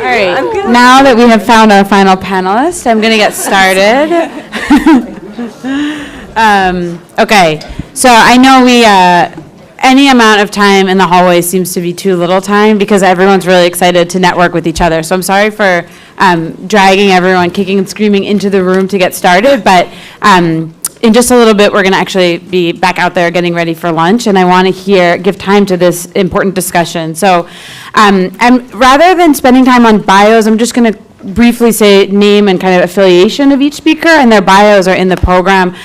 All right, now that we have found our final panelist, I'm going to get started. Okay, so I know any amount of time in the hallway seems to be too little time because everyone's really excited to network with each other. So I'm sorry for dragging everyone kicking and screaming into the room to get started, but in just a little bit, we're going to actually be back out there getting ready for lunch, and I want to give time to this important discussion. So rather than spending time on bios, I'm just going to briefly say name and kind of affiliation of each speaker, and their bios are in the program.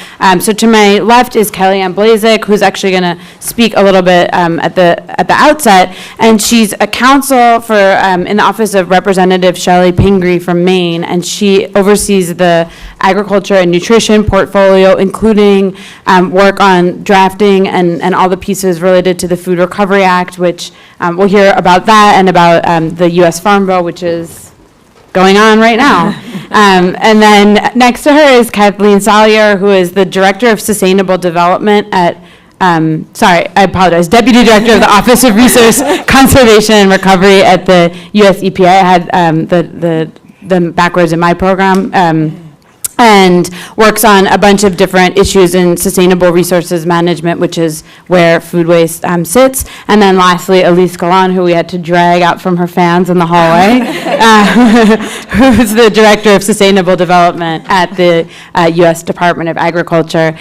So to my left is Kelliann Blazek, who's actually going to speak a little bit at the outset, and she's a counsel for in the office of Representative Chellie Pingree from Maine, and she oversees the agriculture and nutrition portfolio, including work on drafting and all the pieces related to the Food Recovery Act, which we'll hear about that, and about the U.S. Farm Bill, which is going on right now. And then next to her is Kathleen Salyer, who is the Director of Sustainable Development at, Deputy Director of the Office of Resource Conservation and Recovery at the US EPA. I had the backwards in my program. And works on a bunch of different issues in sustainable resources management, which is where food waste sits. And then lastly, Elise Golan, who we had to drag out from her fans in the hallway, who's the Director of Sustainable Development at the U.S. Department of Agriculture.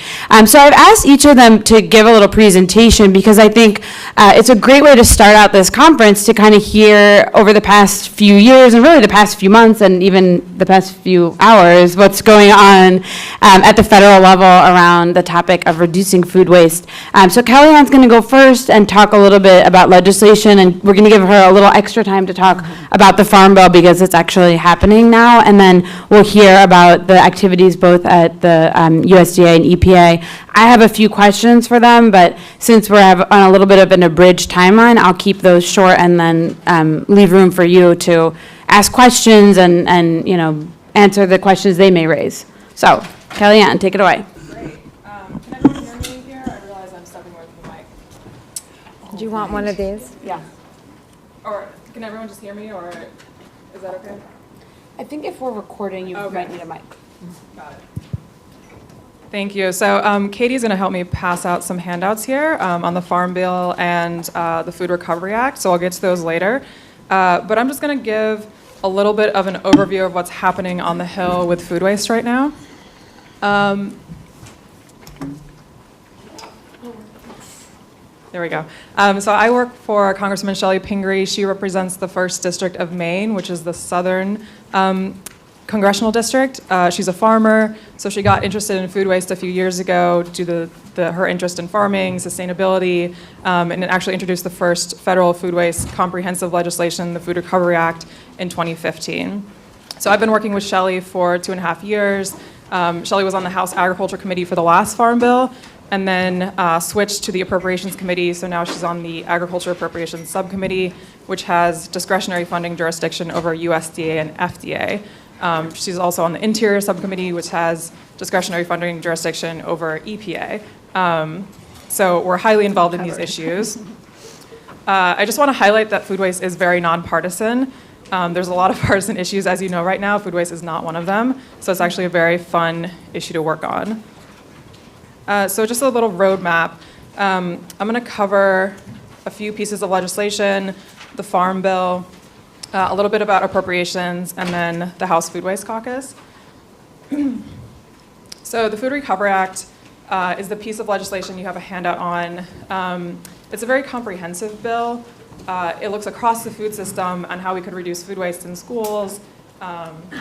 So I've asked each of them to give a little presentation because I think it's a great way to start out this conference to kind of hear over the past few years and really the past few months and even the past few hours what's going on at the federal level around the topic of reducing food waste. So Kelliann's going to go first and talk a little bit about legislation, and we're going to give her a little extra time to talk about the Farm Bill because it's actually happening now, and then we'll hear about the activities both at the USDA and EPA. I have a few questions for them, but since we're on a little bit of an abridged timeline, I'll keep those short and then leave room for you to ask questions and answer the questions they may raise. So, Kelliann, take it away. Great. Can everyone hear me here? I realize I'm stepping away from the mic. Do you want one of these? Yeah. Or can everyone just hear me, or is that okay? I think if we're recording, you might need a mic. Got it. Thank you. So Katie's going to help me pass out some handouts here on the Farm Bill and the Food Recovery Act, so I'll get to those later. But I'm just going to give a little bit of an overview of what's happening on the Hill with food waste right now. There we go. So I work for Congresswoman Chellie Pingree. She represents the 1st District of Maine, which is the southern congressional district. She's a farmer, so she got interested in food waste a few years ago due to her interest in farming, sustainability, and it actually introduced the first federal food waste comprehensive legislation, the Food Recovery Act, in 2015. So I've been working with Chellie for 2.5 years. Chellie was on the House Agriculture Committee for the last Farm Bill, and then switched to the Appropriations Committee, so now she's on the Agriculture Appropriations Subcommittee, which has discretionary funding jurisdiction over USDA and FDA. She's also on the Interior Subcommittee, which has discretionary funding jurisdiction over EPA. So we're highly involved in these issues. I just want to highlight that food waste is very nonpartisan. There's a lot of partisan issues, as you know right now. Food waste is not one of them. So it's actually a very fun issue to work on. So just a little roadmap. I'm going to cover a few pieces of legislation, the Farm Bill, a little bit about appropriations, and then the House Food Waste Caucus. So the Food Recovery Act is the piece of legislation you have a handout on. It's a very comprehensive bill. It looks across the food system on how we could reduce food waste in schools,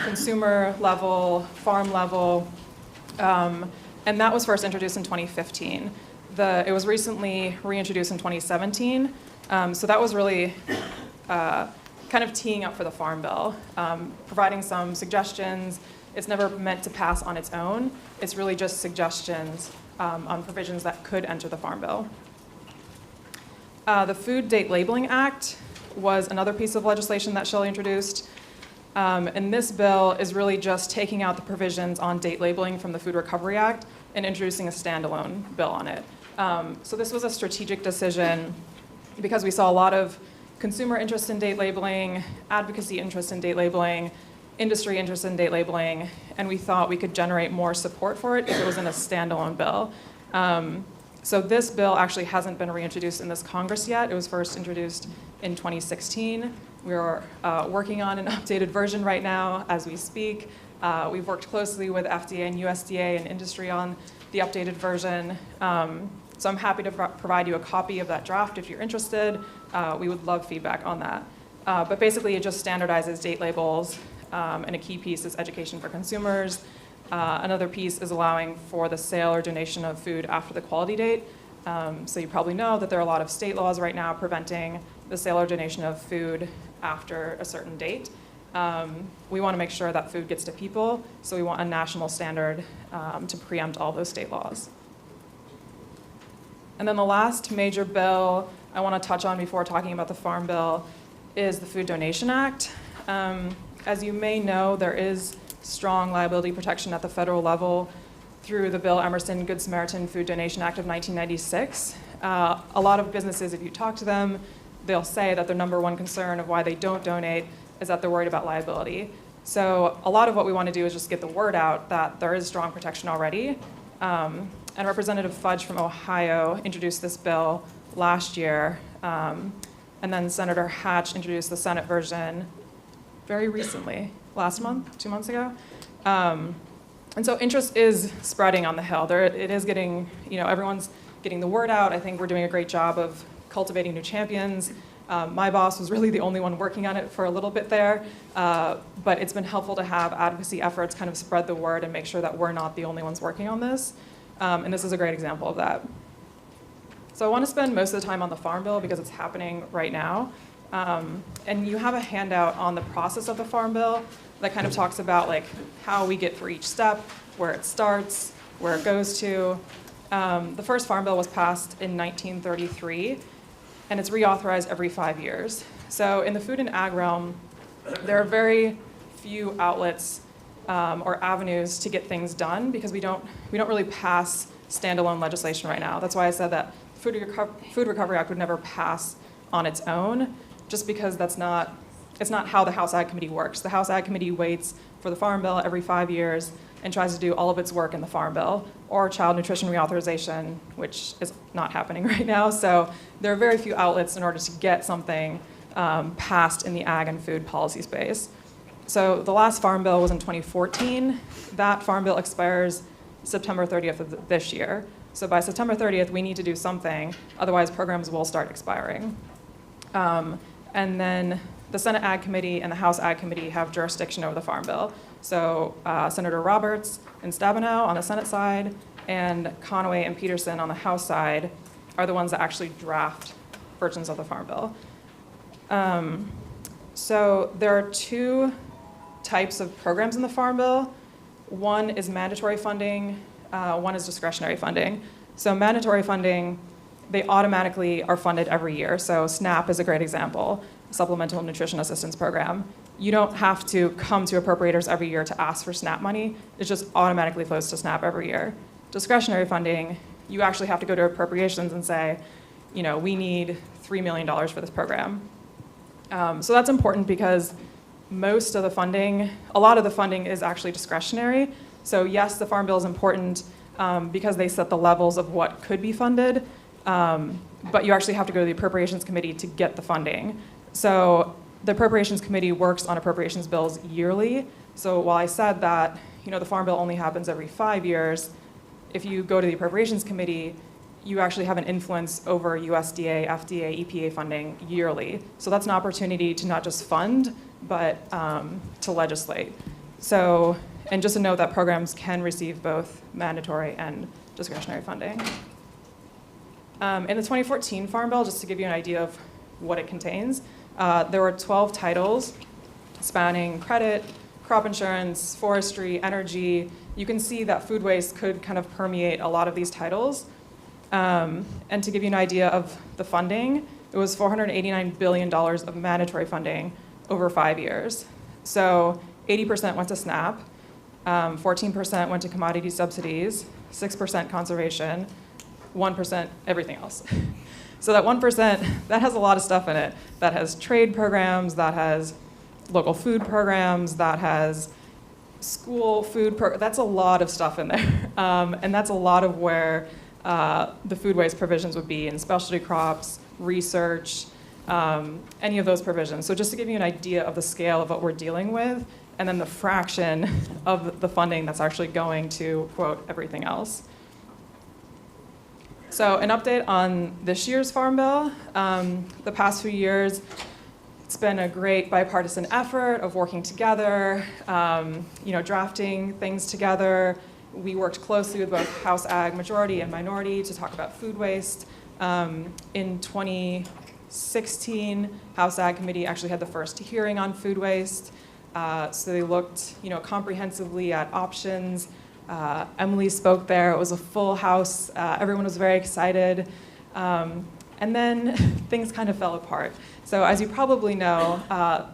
consumer level, farm level, and that was first introduced in 2015. It was recently reintroduced in 2017, so that was really kind of teeing up for the Farm Bill, providing some suggestions. It's never meant to pass on its own. It's really just suggestions on provisions that could enter the Farm Bill. The Food Date Labeling Act was another piece of legislation that Chellie introduced. And this bill is really just taking out the provisions on date labeling from the Food Recovery Act and introducing a standalone bill on it. So this was a strategic decision because we saw a lot of consumer interest in date labeling, advocacy interest in date labeling, industry interest in date labeling, and we thought we could generate more support for it if it was in a standalone bill. So this bill actually hasn't been reintroduced in this Congress yet. It was first introduced in 2016. We're working on an updated version right now as we speak. We've worked closely with FDA and USDA and industry on the updated version. So I'm happy to provide you a copy of that draft if you're interested. We would love feedback on that. But basically, it just standardizes date labels, and a key piece is education for consumers. Another piece is allowing for the sale or donation of food after the quality date. So you probably know that there are a lot of state laws right now preventing the sale or donation of food after a certain date. We want to make sure that food gets to people, so we want a national standard to preempt all those state laws. And then the last major bill I want to touch on before talking about the Farm Bill is the Food Donation Act. As you may know, there is strong liability protection at the federal level through the Bill Emerson Good Samaritan Food Donation Act of 1996. A lot of businesses, if you talk to them, they'll say that their number one concern of why they don't donate is that they're worried about liability. So a lot of what we want to do is just get the word out that there is strong protection already. And Representative Fudge from Ohio introduced this bill last year, and then Senator Hatch introduced the Senate version very recently, last month, 2 months ago. And so interest is spreading on the Hill. It is getting, everyone's getting the word out. I think we're doing a great job of cultivating new champions. My boss was really the only one working on it for a little bit there, but it's been helpful to have advocacy efforts kind of spread the word and make sure that we're not the only ones working on this. And this is a great example of that. So I want to spend most of the time on the Farm Bill because it's happening right now. And you have a handout on the process of the Farm Bill that kind of talks about like how we get through each step, where it starts, where it goes to. The first Farm Bill was passed in 1933, and it's reauthorized every 5 years. So in the food and ag realm, there are very few outlets or avenues to get things done because we don't really pass standalone legislation right now. That's why I said that Food Recovery Act would never pass on its own, just because it's not how the House Ag Committee works. The House Ag Committee waits for the Farm Bill every 5 years and tries to do all of its work in the Farm Bill, or child nutrition reauthorization, which is not happening right now. So there are very few outlets in order to get something passed in the ag and food policy space. So the last Farm Bill was in 2014. That Farm Bill expires September 30th of this year. So by September 30th, we need to do something, otherwise programs will start expiring. And then the Senate Ag Committee and the House Ag Committee have jurisdiction over the Farm Bill. So Senator Roberts and Stabenow on the Senate side and Conway and Peterson on the House side are the ones that actually draft versions of the Farm Bill. So there are two types of programs in the Farm Bill. One is mandatory funding, one is discretionary funding. So mandatory funding, they automatically are funded every year. So SNAP is a great example, Supplemental Nutrition Assistance Program. You don't have to come to appropriators every year to ask for SNAP money. It just automatically flows to SNAP every year. Discretionary funding, you actually have to go to appropriations and say, we need $3 million for this program. So that's important because most of the funding, a lot of the funding is actually discretionary. So yes, the Farm Bill is important because they set the levels of what could be funded, but you actually have to go to the Appropriations Committee to get the funding. So the Appropriations Committee works on appropriations bills yearly. So while I said that, the Farm Bill only happens every 5 years, if you go to the Appropriations Committee, you actually have an influence over USDA, FDA, EPA funding yearly. So that's an opportunity to not just fund, but to legislate. So, and just to note that programs can receive both mandatory and discretionary funding. In the 2014 Farm Bill, just to give you an idea of what it contains, there were 12 titles spanning credit, crop insurance, forestry, energy. You can see that food waste could kind of permeate a lot of these titles. And to give you an idea of the funding, it was $489 billion of mandatory funding over 5 years. So 80% went to SNAP, 14% went to commodity subsidies, 6% conservation, 1% everything else. So that 1%, that has a lot of stuff in it. That has trade programs, that has local food programs, that has school food that's a lot of stuff in there. And that's a lot of where the food waste provisions would be in specialty crops, research, any of those provisions. So just to give you an idea of the scale of what we're dealing with, and then the fraction of the funding that's actually going to, quote, everything else. So an update on this year's Farm Bill. The past few years, it's been a great bipartisan effort of working together, drafting things together. We worked closely with both House Ag Majority and Minority to talk about food waste. In 2016, House Ag Committee actually had the first hearing on food waste. So they looked, comprehensively at options. Emily spoke there. It was a full house. Everyone was very excited. And then things kind of fell apart. So as you probably know,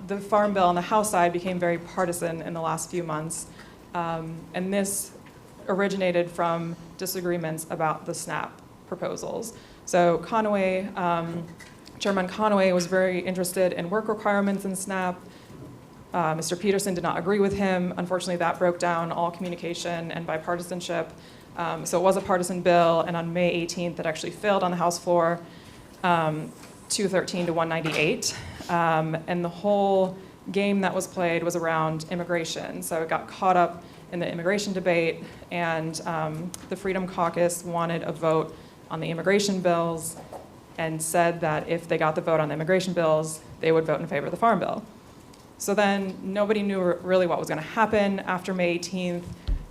the Farm Bill on the House side became very partisan in the last few months. And this originated from disagreements about the SNAP proposals. So Chairman Conway was very interested in work requirements in SNAP. Mr. Peterson did not agree with him. Unfortunately, that broke down all communication and bipartisanship. So it was a partisan bill, and on May 18th, it actually failed on the House floor, 213 to 198. And the whole game that was played was around immigration. So it got caught up in the immigration debate, and the Freedom Caucus wanted a vote on the immigration bills and said that if they got the vote on the immigration bills, they would vote in favor of the Farm Bill. So then nobody knew really what was going to happen after May 18th.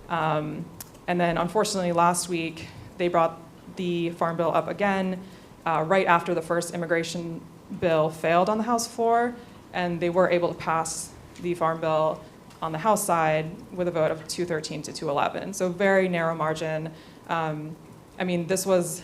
And then unfortunately last week, they brought the Farm Bill up again right after the first immigration bill failed on the House floor, and they were able to pass the Farm Bill on the House side with a vote of 213 to 211. So very narrow margin. This was,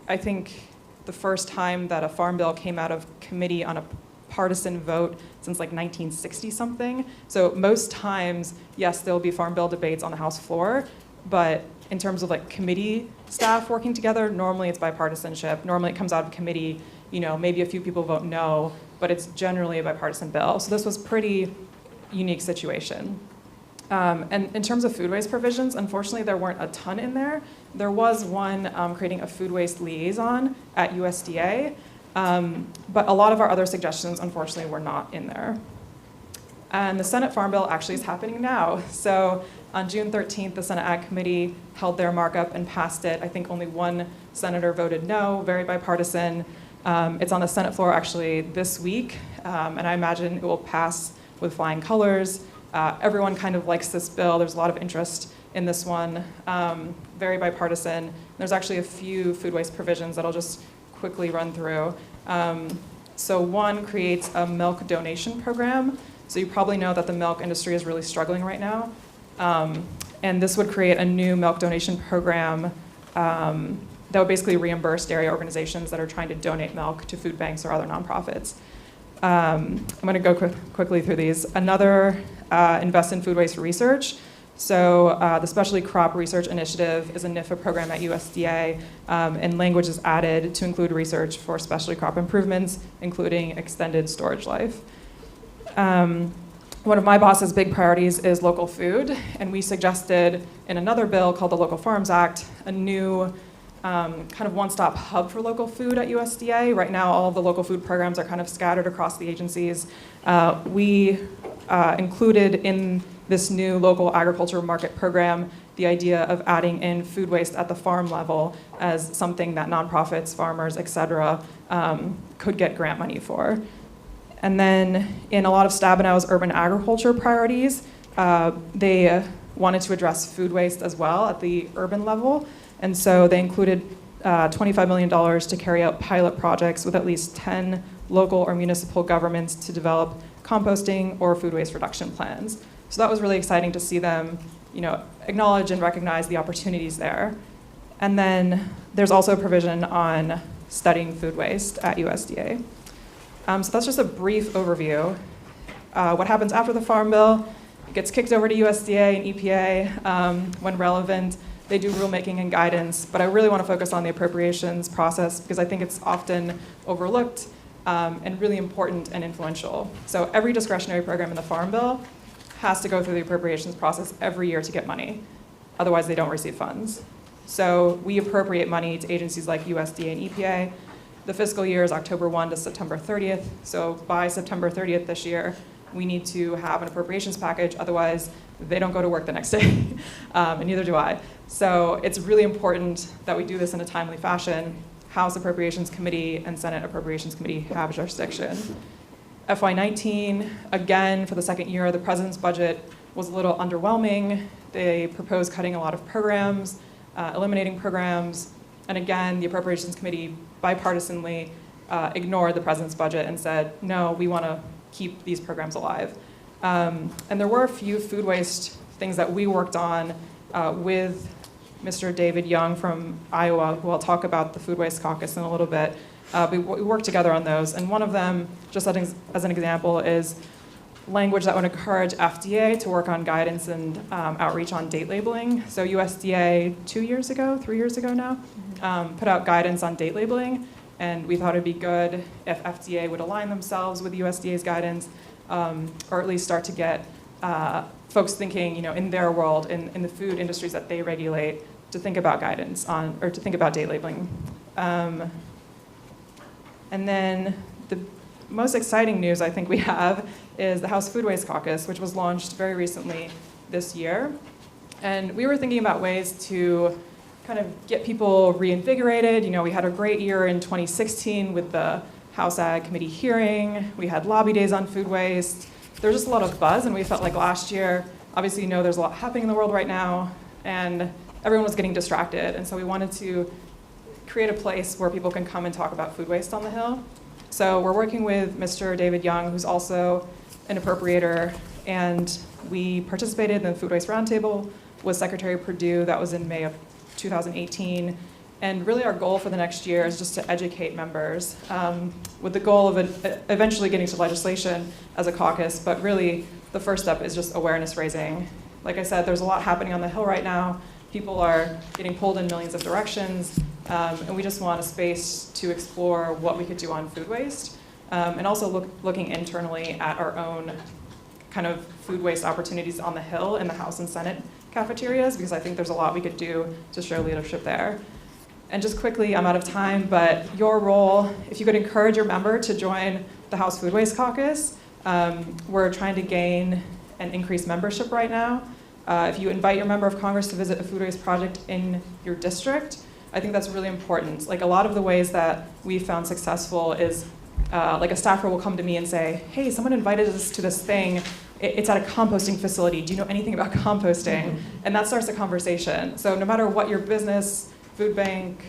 I think, the first time that a Farm Bill came out of committee on a partisan vote since like 1960 something. So most times, yes, there'll be Farm Bill debates on the House floor, but in terms of like committee staff working together, normally it's bipartisanship. Normally it comes out of committee, maybe a few people vote no, but it's generally a bipartisan bill. So this was pretty unique situation. And in terms of food waste provisions, unfortunately there weren't a ton in there. There was one creating a food waste liaison at USDA, but a lot of our other suggestions, unfortunately, were not in there. And the Senate Farm Bill actually is happening now. So on June 13th, the Senate Ag Committee held their markup and passed it. I think only one senator voted no, very bipartisan. It's on the Senate floor actually this week, and I imagine it will pass with flying colors. Everyone kind of likes this bill. There's a lot of interest in this one, very bipartisan. There's actually a few food waste provisions that I'll just quickly run through. So one creates a milk donation program. So you probably know that the milk industry is really struggling right now. And this would create a new milk donation program that would basically reimburse dairy organizations that are trying to donate milk to food banks or other nonprofits. I'm going to go quickly through these. Another, invest in food waste research. So the Specialty Crop Research Initiative is a NIFA program at USDA, and language is added to include research for specialty crop improvements, including extended storage life. One of my boss's big priorities is local food, and we suggested in another bill called the Local Farms Act a new kind of one-stop hub for local food at USDA. Right now, all of the local food programs are kind of scattered across the agencies. We included in this new local agriculture market program the idea of adding in food waste at the farm level as something that nonprofits, farmers, et cetera, could get grant money for. And then in a lot of Stabenow's urban agriculture priorities, they wanted to address food waste as well at the urban level. And so they included $25 million to carry out pilot projects with at least 10 local or municipal governments to develop composting or food waste reduction plans. So that was really exciting to see them, acknowledge and recognize the opportunities there. And then there's also a provision on studying food waste at USDA. So that's just a brief overview. What happens after the Farm Bill? It gets kicked over to USDA and EPA when relevant. They do rulemaking and guidance, but I really want to focus on the appropriations process because I think it's often overlooked and really important and influential. So every discretionary program in the Farm Bill has to go through the appropriations process every year to get money. Otherwise, they don't receive funds. So we appropriate money to agencies like USDA and EPA. The fiscal year is October 1 to September 30th. So by September 30th this year, we need to have an appropriations package. Otherwise, they don't go to work the next day, and neither do I. So it's really important that we do this in a timely fashion. House Appropriations Committee and Senate Appropriations Committee have jurisdiction. FY19, again, for the second year, the president's budget was a little underwhelming. They proposed cutting a lot of programs, eliminating programs, and again, the Appropriations Committee bipartisanly ignored the president's budget and said, no, we want to keep these programs alive. And there were a few food waste things that we worked on with Mr. David Young from Iowa, who I'll talk about the Food Waste Caucus in a little bit. We worked together on those, and one of them, just as an example, is language that would encourage FDA to work on guidance and outreach on date labeling. So USDA 3 years ago now, put out guidance on date labeling, and we thought it'd be good if FDA would align themselves with USDA's guidance, or at least start to get folks thinking, in their world, in the food industries that they regulate, to think about guidance on, or to think about date labeling. And then the most exciting news I think we have is the House Food Waste Caucus, which was launched very recently this year. And we were thinking about ways to kind of get people reinvigorated. We had a great year in 2016 with the House Ag Committee hearing. We had lobby days on food waste. There was just a lot of buzz, and we felt like last year, obviously there's a lot happening in the world right now, and everyone was getting distracted. And so we wanted to create a place where people can come and talk about food waste on the Hill. So we're working with Mr. David Young, who's also an appropriator, and we participated in the Food Waste Roundtable with Secretary Perdue. That was in May of 2018. And really our goal for the next year is just to educate members with the goal of eventually getting to legislation as a caucus, but really the first step is just awareness raising. Like I said, there's a lot happening on the Hill right now. People are getting pulled in millions of directions, and we just want a space to explore what we could do on food waste, and also looking internally at our own kind of food waste opportunities on the Hill in the House and Senate cafeterias, because I think there's a lot we could do to show leadership there. And just quickly, I'm out of time, but your role, if you could encourage your member to join the House Food Waste Caucus, we're trying to gain and increase membership right now. If you invite your member of Congress to visit a food waste project in your district, I think that's really important. Like a lot of the ways that we've found successful is like a staffer will come to me and say, hey, someone invited us to this thing. It's at a composting facility. Do you know anything about composting? And that starts a conversation. So no matter what your business, food bank,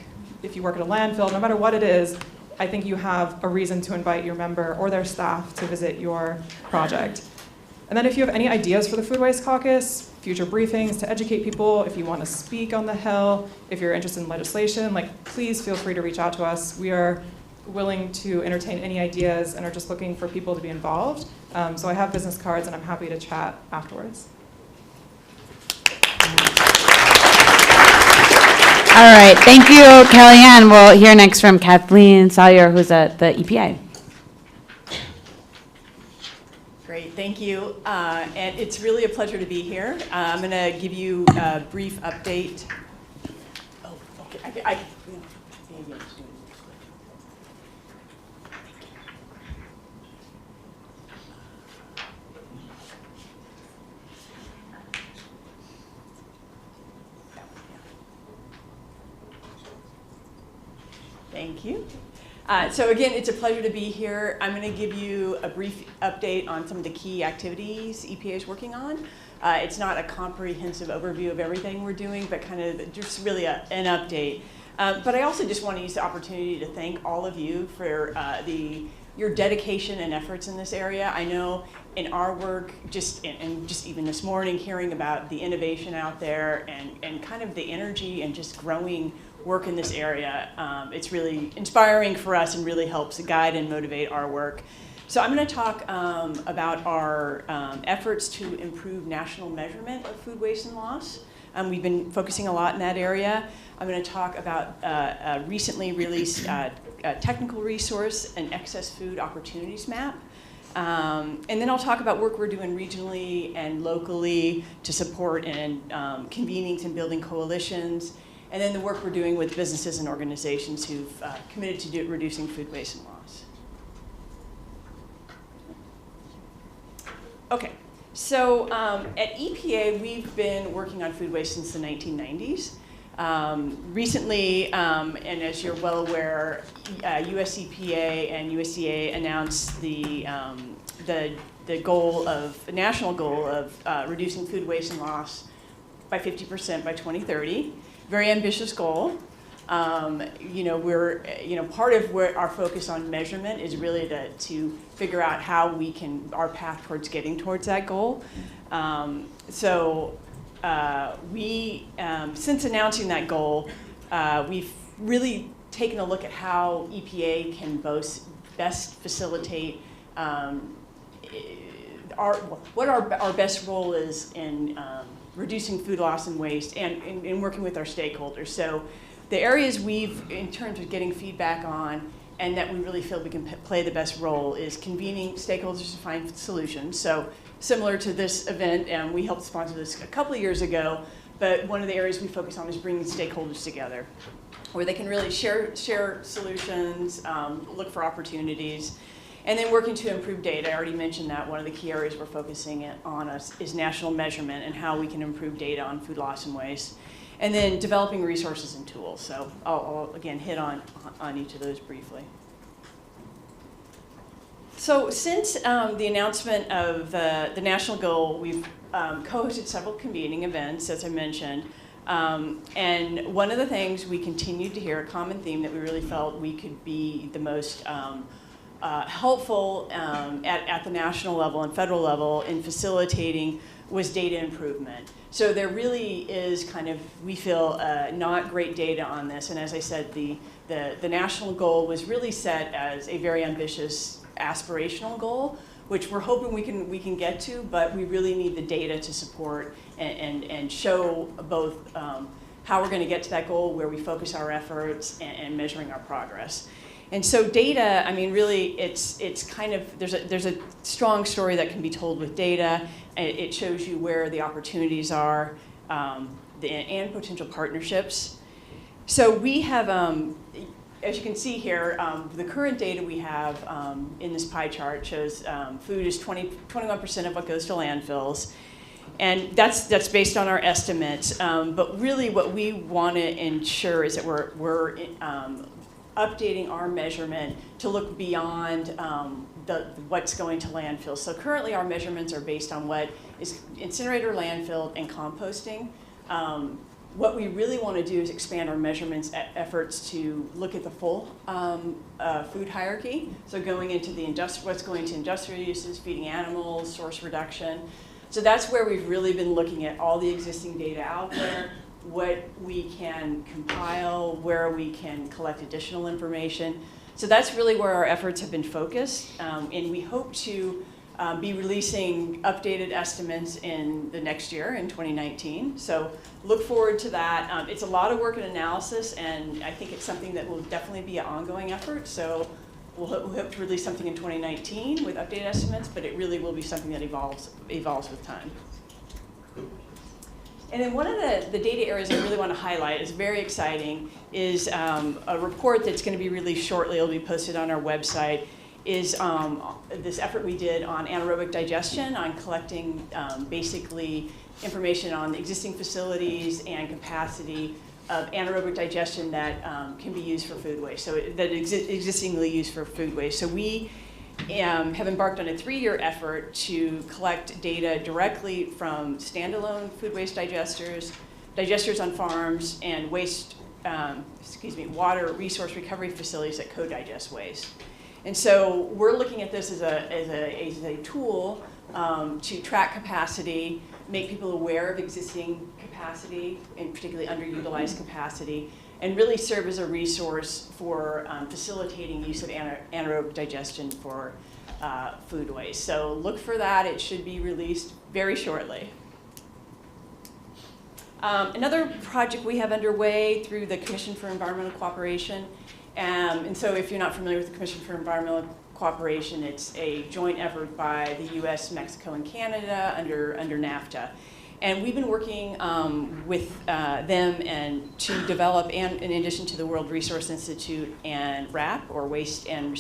if you work at a landfill, no matter what it is, I think you have a reason to invite your member or their staff to visit your project. And then if you have any ideas for the Food Waste Caucus, future briefings to educate people, if you want to speak on the Hill, if you're interested in legislation, please feel free to reach out to us. We are willing to entertain any ideas and are just looking for people to be involved. So I have business cards and I'm happy to chat afterwards. All right, thank you, Kelliann. We'll hear next from Kathleen Salyer, who's at the EPA. Great, thank you. And it's really a pleasure to be here. I'm going to give you a brief update. Oh, okay. Thank you. So again, it's a pleasure to be here. I'm going to give you a brief update on some of the key activities EPA is working on. It's not a comprehensive overview of everything we're doing, but kind of just really an update. But I also just want to use the opportunity to thank all of you for your dedication and efforts in this area. I know in our work, just even this morning, hearing about the innovation out there and kind of the energy and just growing work in this area, it's really inspiring for us and really helps guide and motivate our work. So I'm going to talk about our efforts to improve national measurement of food waste and loss. We've been focusing a lot in that area. I'm going to talk about a recently released technical resource, an excess food opportunities map. And then I'll talk about work we're doing regionally and locally to support and convenings and building coalitions. And then the work we're doing with businesses and organizations who've committed to reducing food waste and loss. Okay, so at EPA, we've been working on food waste since the 1990s. Recently, and as you're well aware, US EPA and USDA announced the national goal of reducing food waste and loss by 50% by 2030. Very ambitious goal. Part of where our focus on measurement is really to figure out how we can, our path towards getting towards that goal. Since announcing that goal, we've really taken a look at how EPA can best facilitate what our best role is in reducing food loss and waste and in working with our stakeholders. So the areas in terms of getting feedback on and that we really feel we can play the best role is convening stakeholders to find solutions. So similar to this event, and we helped sponsor this a couple of years ago, but one of the areas we focus on is bringing stakeholders together, where they can really share solutions, look for opportunities, and then working to improve data. I already mentioned that one of the key areas we're focusing on is national measurement and how we can improve data on food loss and waste. And then developing resources and tools. So I'll again hit on each of those briefly. So since the announcement of the national goal, we've co-hosted several convening events, as I mentioned. And one of the things we continued to hear, a common theme that we really felt we could be the most helpful at the national level and federal level in facilitating was data improvement. So there really is we feel, not great data on this. And as I said, the national goal was really set as a very ambitious aspirational goal, which we're hoping we can get to, but we really need the data to support and show both how we're going to get to that goal, where we focus our efforts, and measuring our progress. And so data, really, there's a strong story that can be told with data. It shows you where the opportunities are and potential partnerships. So we have, as you can see here, the current data we have in this pie chart shows food is 21% of what goes to landfills. And that's based on our estimates. But really what we want to ensure is that we're updating our measurement to look beyond what's going to landfill. So currently our measurements are based on what is incinerator, landfill, and composting. What we really want to do is expand our measurements efforts to look at the full food hierarchy. So going into what's going to industrial uses, feeding animals, source reduction. So that's where we've really been looking at all the existing data out there, what we can compile, where we can collect additional information. So that's really where our efforts have been focused. And we hope to be releasing updated estimates in the next year, in 2019. So look forward to that. It's a lot of work and analysis, and I think it's something that will definitely be an ongoing effort. So we'll hope to release something in 2019 with updated estimates, but it really will be something that evolves with time. And then one of the data areas I really want to highlight is very exciting, is a report that's going to be released shortly. It'll be posted on our website, is this effort we did on anaerobic digestion, on collecting basically information on existing facilities and capacity of anaerobic digestion that can be used for food waste, so that existingly used for food waste. So we have embarked on a 3-year effort to collect data directly from standalone food waste digesters, digesters on farms, and water resource recovery facilities that co-digest waste. And so we're looking at this as a tool to track capacity, make people aware of existing capacity, and particularly underutilized capacity, and really serve as a resource for facilitating use of anaerobic digestion for food waste. So look for that. It should be released very shortly. Another project we have underway through the Commission for Environmental Cooperation, and so if you're not familiar with the Commission for Environmental Cooperation, it's a joint effort by the US, Mexico, and Canada under NAFTA. And we've been working with them and to develop, and in addition to the World Resource Institute and WRAP, or Waste and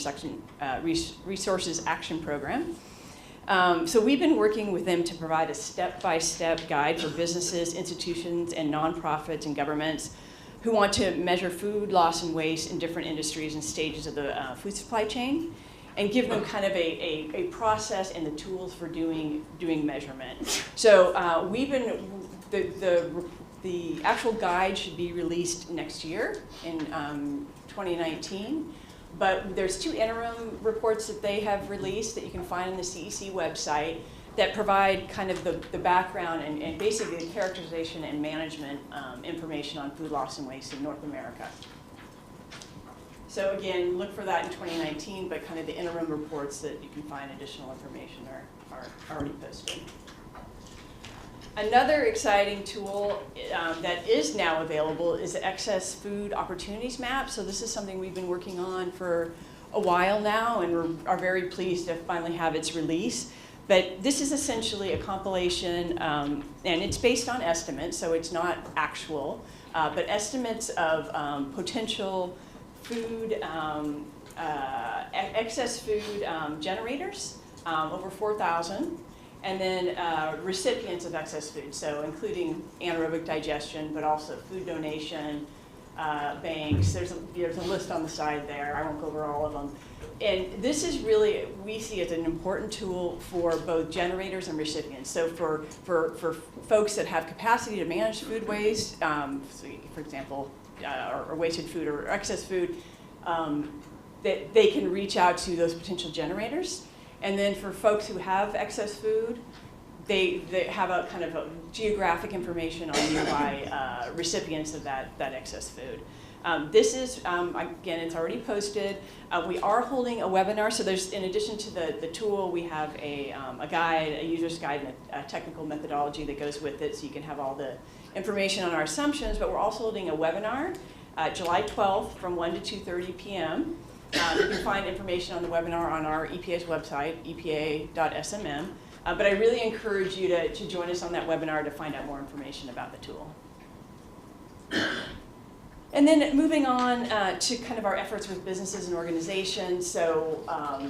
Resources Action Program. So we've been working with them to provide a step-by-step guide for businesses, institutions, and nonprofits and governments who want to measure food loss and waste in different industries and stages of the food supply chain, and give them kind of a process and the tools for doing measurement. So we've been, the actual guide should be released next year in 2019. But there's 2 interim reports that they have released that you can find on the CEC website that provide kind of the background and basically the characterization and management information on food loss and waste in North America. So again, look for that in 2019, but kind of the interim reports that you can find additional information are already posted. Another exciting tool that is now available is the Excess Food Opportunities Map. So this is something we've been working on for a while now, and are very pleased to finally have its release. But this is essentially a compilation, and it's based on estimates, so it's not actual, but estimates of potential food, excess food generators, over 4,000. And then recipients of excess food, so including anaerobic digestion, but also food donation, banks. There's a list on the side there. I won't go over all of them. And this is really, we see as an important tool for both generators and recipients. So for folks that have capacity to manage food waste, for example, or wasted food or excess food, that they can reach out to those potential generators. And then for folks who have excess food, they have a kind of a geographic information on nearby recipients of that excess food. This is, again, it's already posted. We are holding a webinar, so there's, in addition to the tool, we have a guide, a user's guide, and a technical methodology that goes with it, so you can have all the information on our assumptions, but we're also holding a webinar July 12th from 1 to 2:30 p.m. You can find information on the webinar on our EPA's website, epa.smm. But I really encourage you to join us on that webinar to find out more information about the tool. And then moving on to kind of our efforts with businesses and organizations. So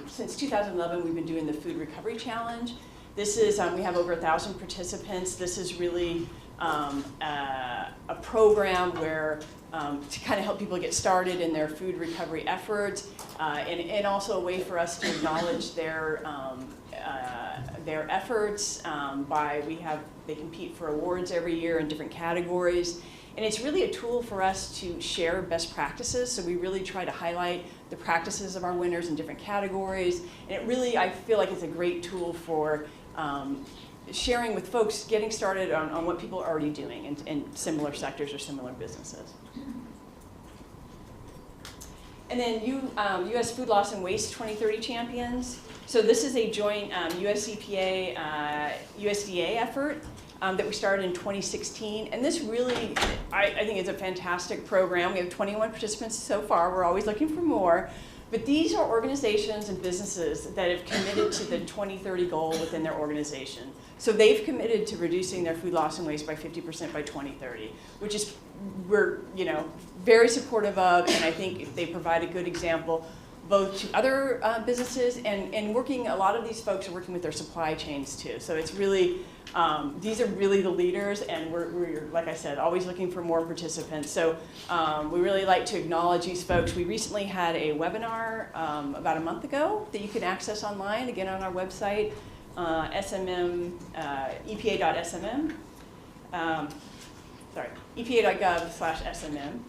since 2011, we've been doing the Food Recovery Challenge. This is, we have over 1,000 participants. This is really a program where to kind of help people get started in their food recovery efforts, and also a way for us to acknowledge their efforts they compete for awards every year in different categories. And it's really a tool for us to share best practices. So we really try to highlight the practices of our winners in different categories. And it really, I feel like it's a great tool for sharing with folks, getting started on what people are already doing in similar sectors or similar businesses. And then U.S. Food Loss and Waste 2030 Champions. So this is a joint US EPA, USDA effort that we started in 2016. And this really, I think is a fantastic program. We have 21 participants so far. We're always looking for more. But these are organizations and businesses that have committed to the 2030 goal within their organization. So they've committed to reducing their food loss and waste by 50% by 2030, which is, we're very supportive of, and I think they provide a good example both to other businesses and working, a lot of these folks are working with their supply chains too. So it's really, these are really the leaders, and we're, like I said, always looking for more participants. So we really like to acknowledge these folks. We recently had a webinar about a month ago that you can access online, again on our website, epa.smm. epa.gov/SMM.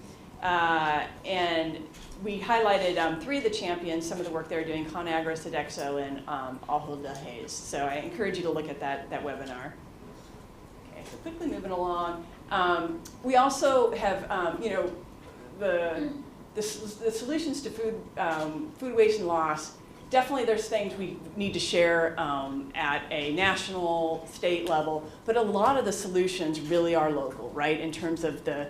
And we highlighted 3 of the champions, some of the work they're doing, ConAgra, Sodexo, and Alhilda Hayes. So I encourage you to look at that webinar. Okay, so quickly moving along. We also have, the solutions to food waste and loss definitely there's things we need to share at a national, state level, but a lot of the solutions really are local, right? In terms of the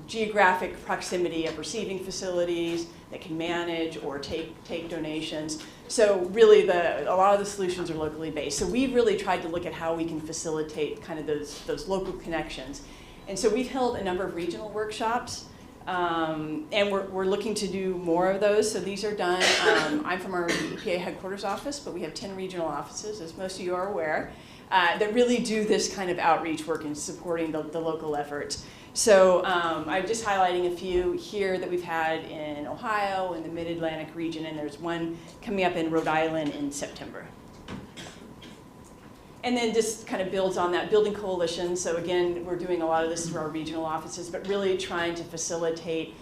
geographic proximity of receiving facilities that can manage or take donations. So really a lot of the solutions are locally based. So we've really tried to look at how we can facilitate kind of those local connections. And so we've held a number of regional workshops. And we're looking to do more of those. So these are done. I'm from our EPA headquarters office, but we have 10 regional offices, as most of you are aware, that really do this kind of outreach work in supporting the local efforts. So I'm just highlighting a few here that we've had in Ohio, in the Mid-Atlantic region, and there's one coming up in Rhode Island in September. And then just kind of builds on that, building coalitions. So again, we're doing a lot of this through our regional offices, but really trying to facilitate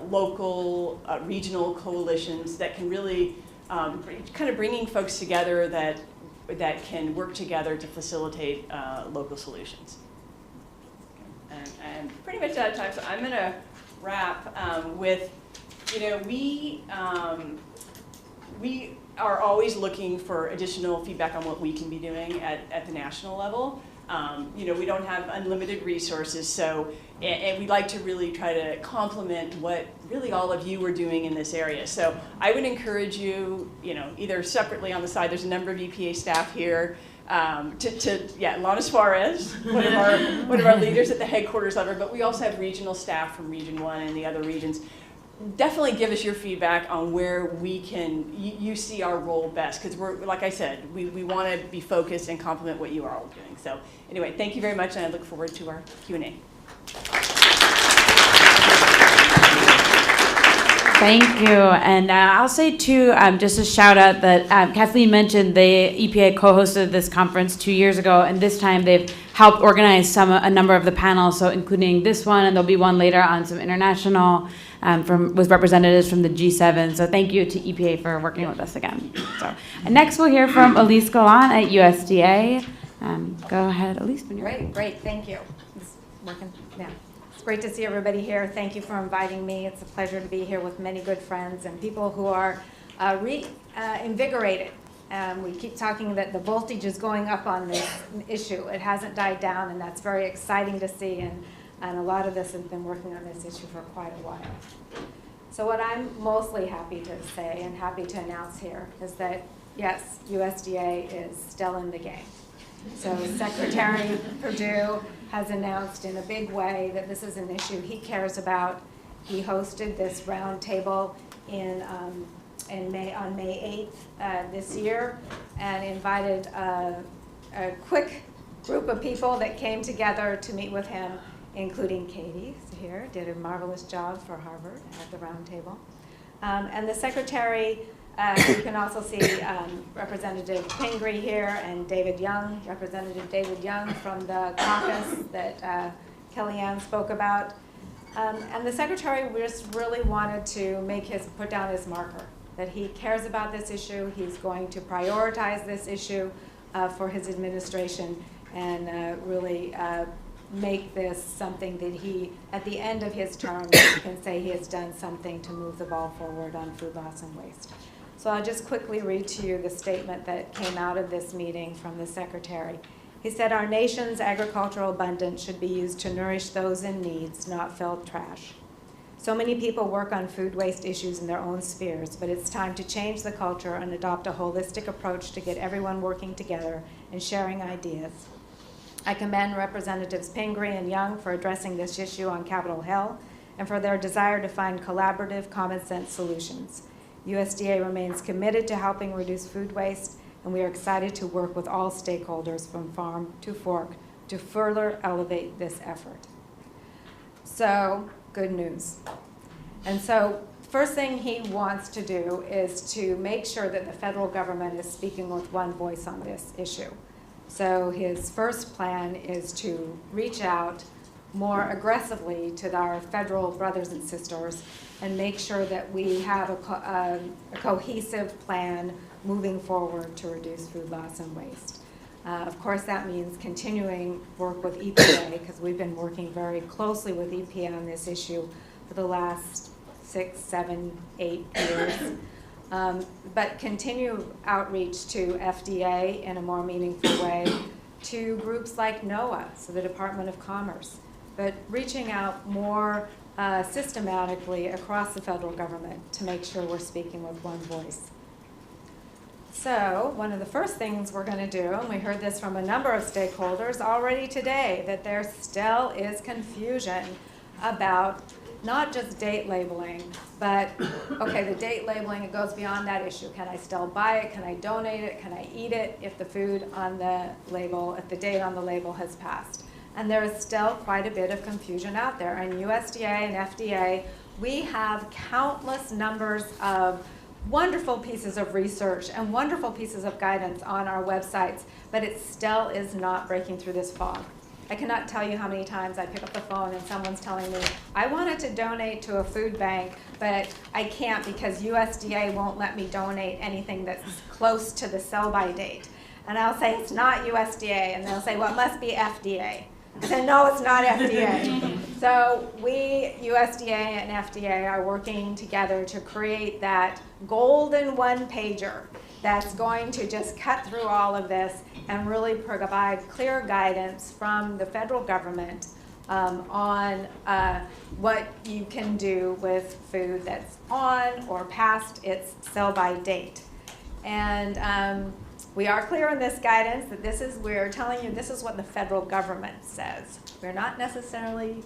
local, regional coalitions that can really kind of bringing folks together that can work together to facilitate local solutions. And pretty much out of time, so I'm going to wrap with, we are always looking for additional feedback on what we can be doing at the national level. We don't have unlimited resources, so, and we like to really try to complement what really all of you are doing in this area. So I would encourage you, either separately on the side, there's a number of EPA staff here, Lana Suarez, one of our leaders at the headquarters level, but we also have regional staff from Region 1 and the other regions. Definitely give us your feedback on where we can, you see our role best, because we're, like I said, we want to be focused and complement what you are all doing. So anyway, thank you very much, and I look forward to our Q&A. Thank you. And I'll say, too, just a shout out that Kathleen mentioned the EPA co-hosted this conference 2 years ago, and this time they've helped organize a number of the panels, so including this one, and there'll be one later on some international with representatives from the G7. So thank you to EPA for working with us again. So, and next we'll hear from Elise Golan at USDA. Go ahead, Elise. When you're ready. Great, thank you. It's working, yeah. It's great to see everybody here. Thank you for inviting me. It's a pleasure to be here with many good friends and people who are invigorated. We keep talking that the voltage is going up on this issue. It hasn't died down, and that's very exciting to see. And a lot of us have been working on this issue for quite a while. So what I'm mostly happy to say and happy to announce here is that, yes, USDA is still in the game. So Secretary Perdue has announced in a big way that this is an issue he cares about. He hosted this roundtable on May 8th this year, and invited a quick group of people that came together to meet with him, including Katie here, did a marvelous job for Harvard at the roundtable. And the Secretary, you can also see Representative Pingree here, and Representative David Young from the caucus that Kelliann spoke about. And the Secretary just really wanted to put down his marker, that he cares about this issue, he's going to prioritize this issue for his administration, and really make this something that he, at the end of his term, can say he has done something to move the ball forward on food loss and waste. So I'll just quickly read to you the statement that came out of this meeting from the Secretary. He said, "Our nation's agricultural abundance should be used to nourish those in need, not fill trash. So many people work on food waste issues in their own spheres, but it's time to change the culture and adopt a holistic approach to get everyone working together and sharing ideas. I commend Representatives Pingree and Young for addressing this issue on Capitol Hill and for their desire to find collaborative, common-sense solutions. USDA remains committed to helping reduce food waste, and we are excited to work with all stakeholders from farm to fork to further elevate this effort." So, good news. And so, first thing he wants to do is to make sure that the federal government is speaking with one voice on this issue. So his first plan is to reach out more aggressively to our federal brothers and sisters and make sure that we have a cohesive plan moving forward to reduce food loss and waste. Of course, that means continuing work with EPA, because we've been working very closely with EPA on this issue for the last 6, 7, 8 years. but continue outreach to FDA in a more meaningful way, to groups like NOAA, so the Department of Commerce, but reaching out more systematically across the federal government to make sure we're speaking with one voice. So one of the first things we're going to do, and we heard this from a number of stakeholders already today, that there still is confusion about not just date labeling, but, okay, the date labeling, it goes beyond that issue. Can I still buy it? Can I donate it? Can I eat it if the food on the label, if the date on the label has passed? And there is still quite a bit of confusion out there. And USDA and FDA, we have countless numbers of wonderful pieces of research and wonderful pieces of guidance on our websites, but it still is not breaking through this fog. I cannot tell you how many times I pick up the phone and someone's telling me, I wanted to donate to a food bank, but I can't because USDA won't let me donate anything that's close to the sell-by date. And I'll say, it's not USDA, and they'll say, well, it must be FDA. I said, no, it's not FDA. So we, USDA and FDA, are working together to create that golden one-pager that's going to just cut through all of this and really provide clear guidance from the federal government on what you can do with food that's on or past its sell-by date. And we are clear in this guidance that we're telling you this is what the federal government says. We're not necessarily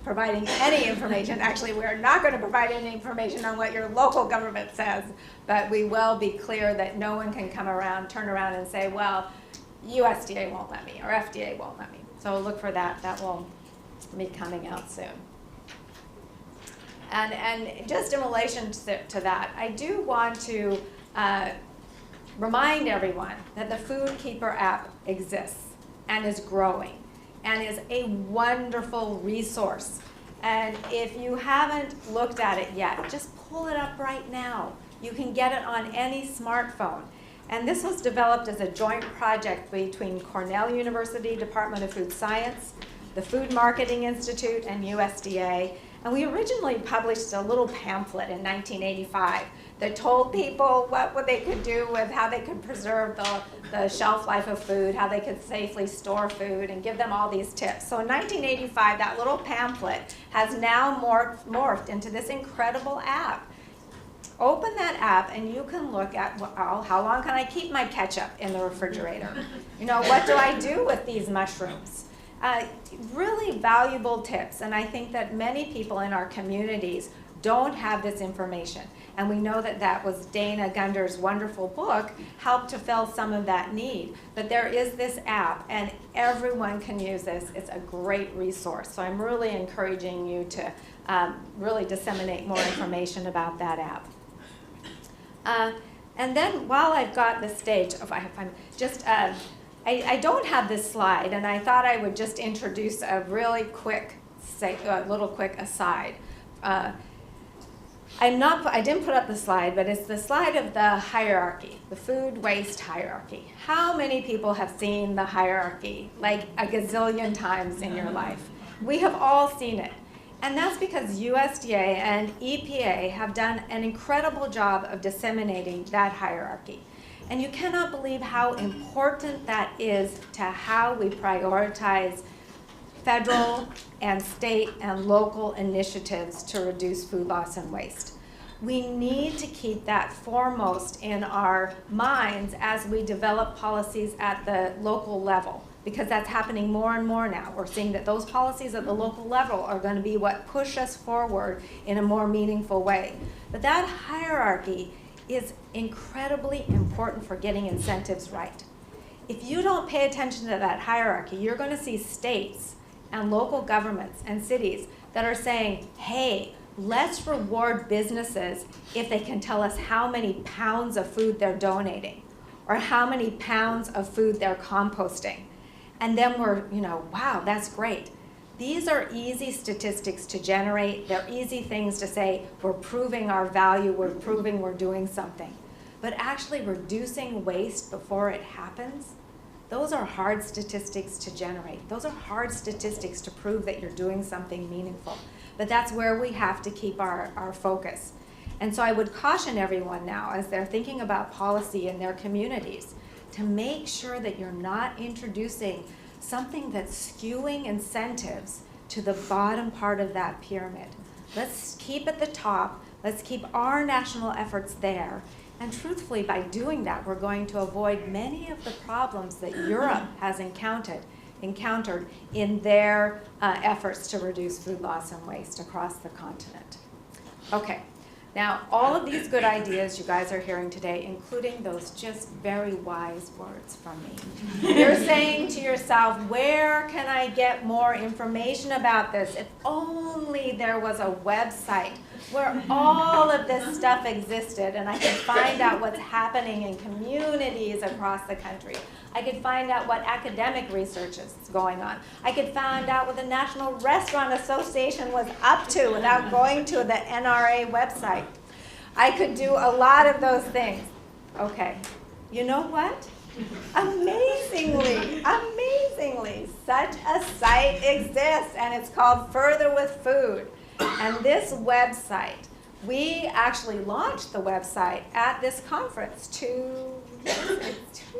providing any information. Actually, we're not going to provide any information on what your local government says, but we will be clear that no one can turn around and say, well, USDA won't let me or FDA won't let me. So look for that. That will be coming out soon. And just in relation to that, I do want to remind everyone that the Food Keeper app exists and is growing and is a wonderful resource. And if you haven't looked at it yet, just pull it up right now. You can get it on any smartphone. And this was developed as a joint project between Cornell University Department of Food Science, the Food Marketing Institute, and USDA. And we originally published a little pamphlet in 1985 that told people what they could do with how they could preserve the shelf life of food, how they could safely store food, and give them all these tips. So in 1985, that little pamphlet has now morphed into this incredible app. Open that app and you can look at, well, how long can I keep my ketchup in the refrigerator? You know, what do I do with these mushrooms? Really valuable tips, and I think that many people in our communities don't have this information. And we know that that was Dana Gunder's wonderful book, helped to fill some of that need. But there is this app, and everyone can use this. It's a great resource. So I'm really encouraging you to really disseminate more information about that app. And then while I've got the stage, I don't have this slide, and I thought I would just introduce a really quick, little quick aside. I didn't put up the slide, but it's the slide of the hierarchy, the food waste hierarchy. How many people have seen the hierarchy like a gazillion times in your life? We have all seen it. And that's because USDA and EPA have done an incredible job of disseminating that hierarchy. And you cannot believe how important that is to how we prioritize federal and state and local initiatives to reduce food loss and waste. We need to keep that foremost in our minds as we develop policies at the local level, because that's happening more and more now. We're seeing that those policies at the local level are going to be what push us forward in a more meaningful way. But that hierarchy is incredibly important for getting incentives right. If you don't pay attention to that hierarchy, you're going to see states and local governments and cities that are saying, hey, let's reward businesses if they can tell us how many pounds of food they're donating or how many pounds of food they're composting. And then we're, wow, that's great. These are easy statistics to generate. They're easy things to say, we're proving our value, we're proving we're doing something. But actually reducing waste before it happens, those are hard statistics to generate. Those are hard statistics to prove that you're doing something meaningful. But that's where we have to keep our focus. And so I would caution everyone now, as they're thinking about policy in their communities, to make sure that you're not introducing something that's skewing incentives to the bottom part of that pyramid. Let's keep at the top. Let's keep our national efforts there. And truthfully, by doing that, we're going to avoid many of the problems that Europe has encountered in their efforts to reduce food loss and waste across the continent. Okay, now all of these good ideas you guys are hearing today, including those just very wise words from me. You're saying to yourself, where can I get more information about this? If only there was a website where all of this stuff existed and I could find out what's happening in communities across the country. I could find out what academic research is going on. I could find out what the National Restaurant Association was up to without going to the NRA website. I could do a lot of those things. Okay, you know what? Amazingly, such a site exists, and it's called Further with Food. And this website, we actually launched the website at this conference 2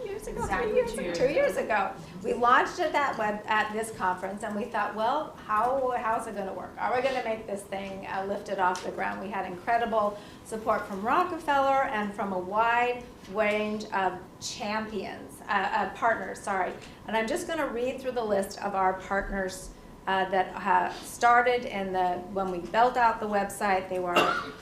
years ago. Exactly 2 years ago. We launched it at this conference, and we thought, well, how's it going to work? Are we going to make this thing lift it off the ground? We had incredible support from Rockefeller and from a wide range of partners. And I'm just going to read through the list of our partners that started when we built out the website. They were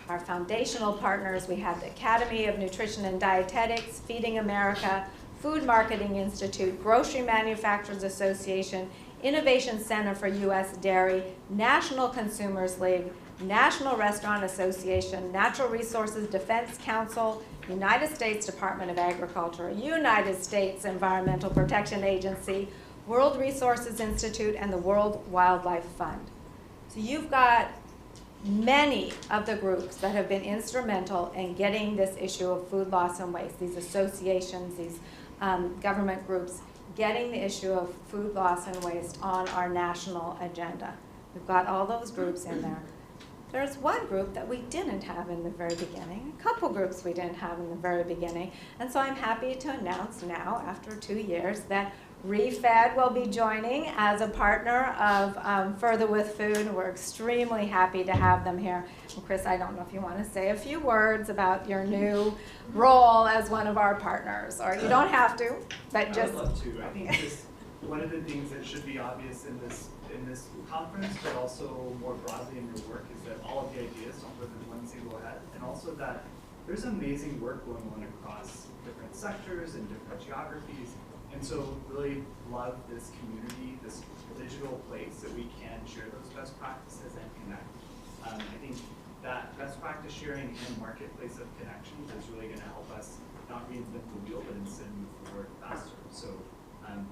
our foundational partners. We had the Academy of Nutrition and Dietetics, Feeding America, Food Marketing Institute, Grocery Manufacturers Association, Innovation Center for U.S. Dairy, National Consumers League, National Restaurant Association, Natural Resources Defense Council, United States Department of Agriculture, United States Environmental Protection Agency, World Resources Institute, and the World Wildlife Fund. So you've got many of the groups that have been instrumental in getting this issue of food loss and waste, these associations, these government groups, getting the issue of food loss and waste on our national agenda. We've got all those groups in there. There's one group that we didn't have in the very beginning, a couple groups we didn't have in the very beginning, and so I'm happy to announce now, after 2 years, that ReFed will be joining as a partner of Further with Food. We're extremely happy to have them here. And Chris, I don't know if you want to say a few words about your new role as one of our partners, or you don't have to, but just. I would love to. I think just one of the things that should be obvious in this conference, but also more broadly in your work, is that all of the ideas don't live in one single head, and also that there's amazing work going on across different sectors and different geographies. And so really love this community, this digital place that we can share those best practices and connect. I think that best practice sharing and marketplace of connections is really going to help us not reinvent the wheel, but instead move forward faster. So I'm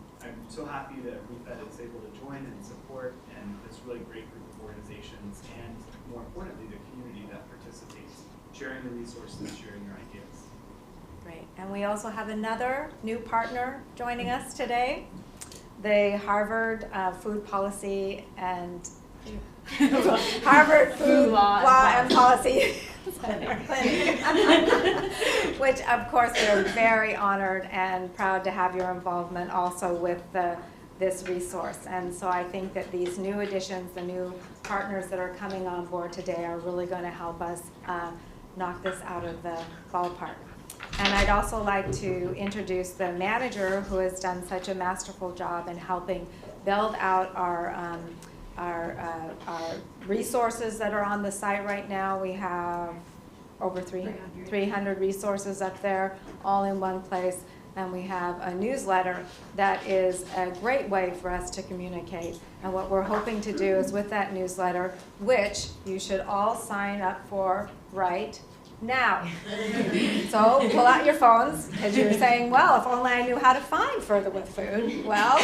so happy that ReFed is able to join and support and this really great group of organizations, and more importantly, the community that participates, sharing the resources, sharing your ideas. Great. And we also have another new partner joining us today, the Harvard Food Policy and Harvard Food Law and Policy Center, which of course we're very honored and proud to have your involvement also with this resource. And so I think that these new additions, the new partners that are coming on board today, are really going to help us knock this out of the ballpark. And I'd also like to introduce the manager who has done such a masterful job in helping build out our resources that are on the site right now. We have over 300 resources up there, all in one place. And we have a newsletter that is a great way for us to communicate. And what we're hoping to do is with that newsletter, which you should all sign up for right now. So pull out your phones, as you were saying, well, if only I knew how to find Further with Food. Well,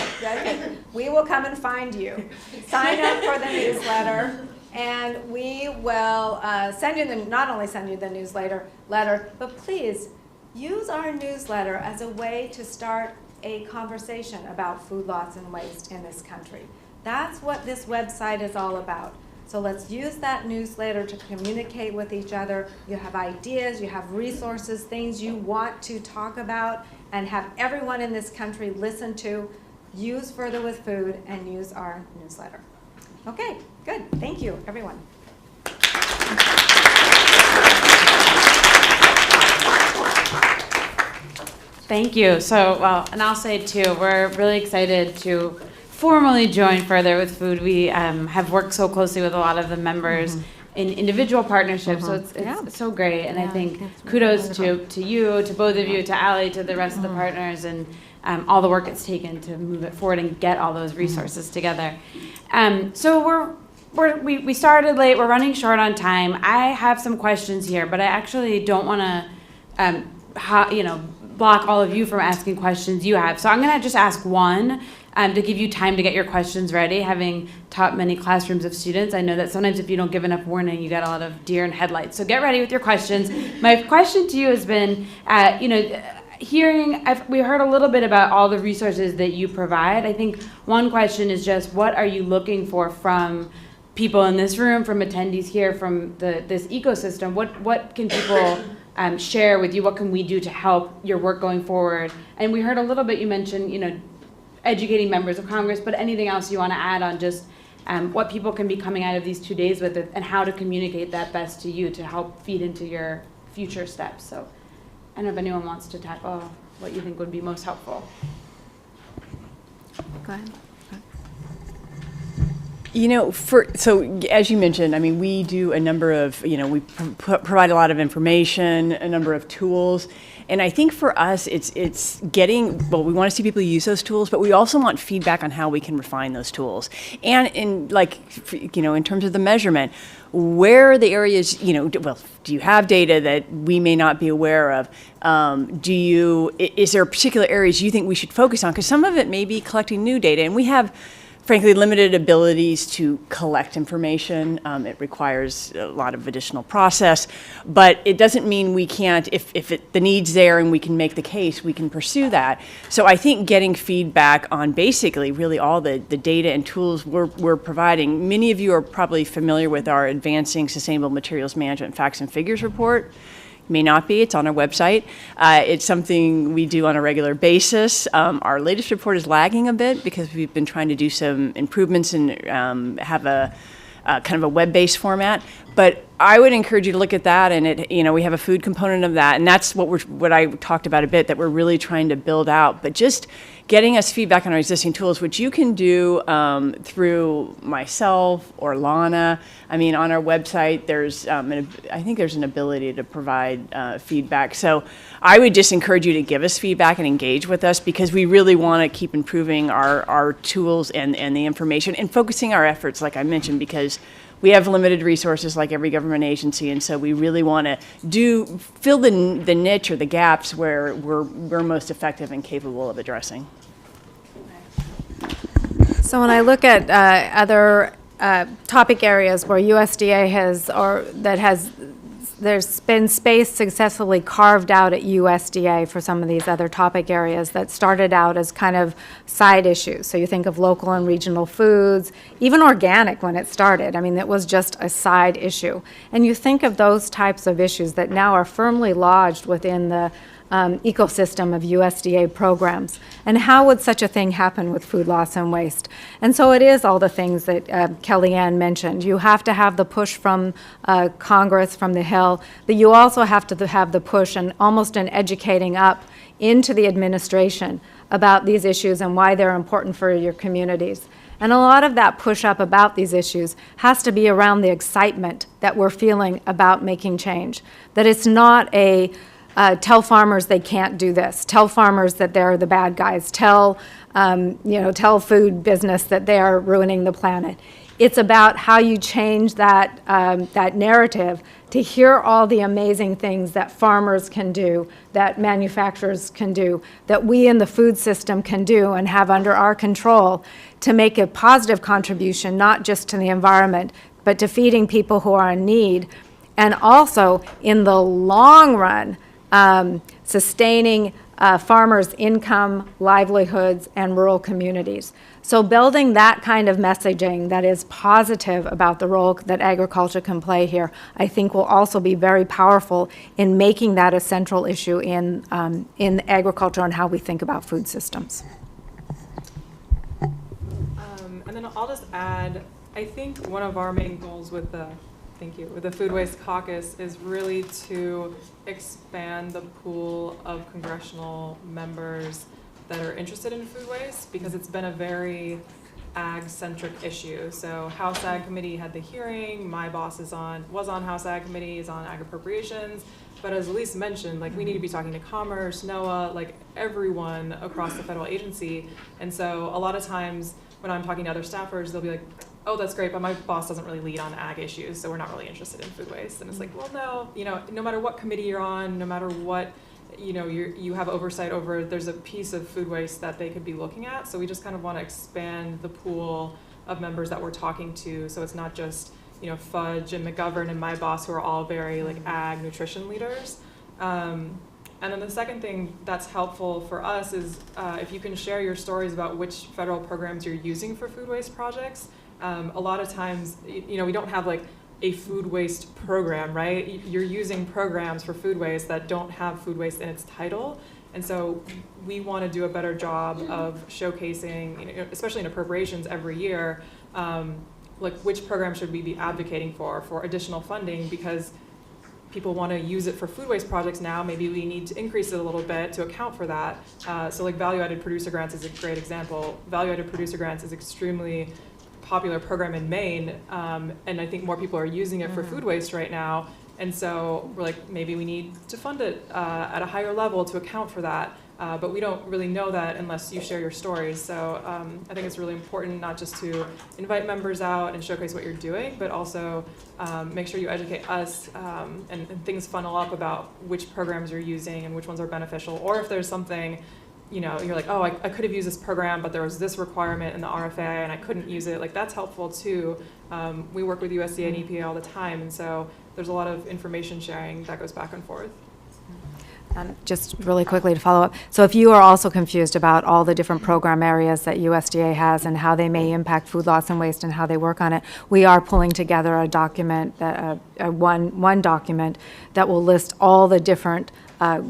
we will come and find you. Sign up for the newsletter, and we will send you not only send you the newsletter, but please use our newsletter as a way to start a conversation about food loss and waste in this country. That's what this website is all about. So let's use that newsletter to communicate with each other. You have ideas, you have resources, things you want to talk about, and have everyone in this country listen to. Use Further with Food and use our newsletter. Okay, good. Thank you, everyone. Thank you. So, well, and I'll say too, we're really excited to formally join Further with Food. We have worked so closely with a lot of the members in individual partnerships, so it's so great. And I think kudos to you, to both of you, to Allie, to the rest of the partners, and all the work it's taken to move it forward and get all those resources together. So we started late. We're running short on time. I have some questions here, but I actually don't want to, block all of you from asking questions you have. So I'm going to just ask one to give you time to get your questions ready. Having taught many classrooms of students, I know that sometimes if you don't give enough warning, you get a lot of deer in headlights. So get ready with your questions. My question to you has been, we heard a little bit about all the resources that you provide. I think one question is just, what are you looking for from people in this room, from attendees here, from this ecosystem? What can people share with you? What can we do to help your work going forward? And we heard a little bit, you mentioned, educating members of Congress, but anything else you want to add on just what people can be coming out of these 2 days with, and how to communicate that best to you to help feed into your future steps. So I don't know if anyone wants to tackle what you think would be most helpful. Go ahead. So as you mentioned, I mean, we do a number of, we provide a lot of information, a number of tools. And I think for us, it's getting, we want to see people use those tools, but we also want feedback on how we can refine those tools. And in in terms of the measurement, where are the areas, do you have data that we may not be aware of? Is there particular areas you think we should focus on? Because some of it may be collecting new data, and we have, frankly, limited abilities to collect information. It requires a lot of additional process, but it doesn't mean we can't, if the need's there and we can make the case, we can pursue that. So I think getting feedback on basically really all the data and tools we're providing. Many of you are probably familiar with our Advancing Sustainable Materials Management Facts and Figures report. May not be, it's on our website. It's something we do on a regular basis. Our latest report is lagging a bit because we've been trying to do some improvements and have a kind of a web-based format. But I would encourage you to look at that, and we have a food component of that, and that's what I talked about a bit, that we're really trying to build out. But just getting us feedback on our existing tools, which you can do through myself or Lana. I mean, on our website, I think there's an ability to provide feedback. So I would just encourage you to give us feedback and engage with us, because we really want to keep improving our tools and the information, and focusing our efforts, like I mentioned, because we have limited resources like every government agency, and so we really want to fill the niche or the gaps where we're most effective and capable of addressing. So when I look at other topic areas where USDA there's been space successfully carved out at USDA for some of these other topic areas that started out as kind of side issues. So you think of local and regional foods, even organic when it started. I mean, it was just a side issue. And you think of those types of issues that now are firmly lodged within the ecosystem of USDA programs. And how would such a thing happen with food loss and waste? And so it is all the things that Kelliann mentioned. You have to have the push from Congress, from the Hill, but you also have to have the push and almost an educating up into the administration about these issues and why they're important for your communities. And a lot of that push up about these issues has to be around the excitement that we're feeling about making change. That it's not a tell farmers they can't do this. Tell farmers that they're the bad guys. Tell food business that they are ruining the planet. It's about how you change that narrative to hear all the amazing things that farmers can do, that manufacturers can do, that we in the food system can do and have under our control to make a positive contribution, not just to the environment, but to feeding people who are in need, and also in the long run, sustaining farmers' income, livelihoods, and rural communities. So building that kind of messaging that is positive about the role that agriculture can play here, I think will also be very powerful in making that a central issue in agriculture and how we think about food systems. And then I'll just add, I think one of our main goals with the Food Waste Caucus is really to expand the pool of congressional members that are interested in food waste, because it's been a very ag-centric issue. So House Ag Committee had the hearing, my boss was on House Ag Committee, is on Ag Appropriations, but as Elise mentioned, like, we need to be talking to Commerce, NOAA, like everyone across the federal agency. And so a lot of times when I'm talking to other staffers, they'll be like, oh, that's great, but my boss doesn't really lead on ag issues, so we're not really interested in food waste. And it's like, well, no, no matter what committee you're on, no matter what, you have oversight over, there's a piece of food waste that they could be looking at. So we just kind of want to expand the pool of members that we're talking to, so it's not just, Fudge and McGovern and my boss, who are all very like ag nutrition leaders. And then the second thing that's helpful for us is if you can share your stories about which federal programs you're using for food waste projects. A lot of times, we don't have like a food waste program, right? You're using programs for food waste that don't have food waste in its title. And so we want to do a better job of showcasing, especially in appropriations every year, like which program should we be advocating for additional funding, because people want to use it for food waste projects now. Maybe we need to increase it a little bit to account for that. So like value-added producer grants is a great example. Value-added producer grants is extremely popular program in Maine, and I think more people are using it for food waste right now. And so we're like, maybe we need to fund it at a higher level to account for that. But we don't really know that unless you share your stories. So I think it's really important not just to invite members out and showcase what you're doing, but also make sure you educate us and things funnel up about which programs you're using and which ones are beneficial. Or if there's something, you're like, oh, I could have used this program, but there was this requirement in the RFA and I couldn't use it. Like, that's helpful too. We work with USDA and EPA all the time, and so there's a lot of information sharing that goes back and forth. Just really quickly to follow up. So if you are also confused about all the different program areas that USDA has and how they may impact food loss and waste and how they work on it, we are pulling together a document, one document that will list all the different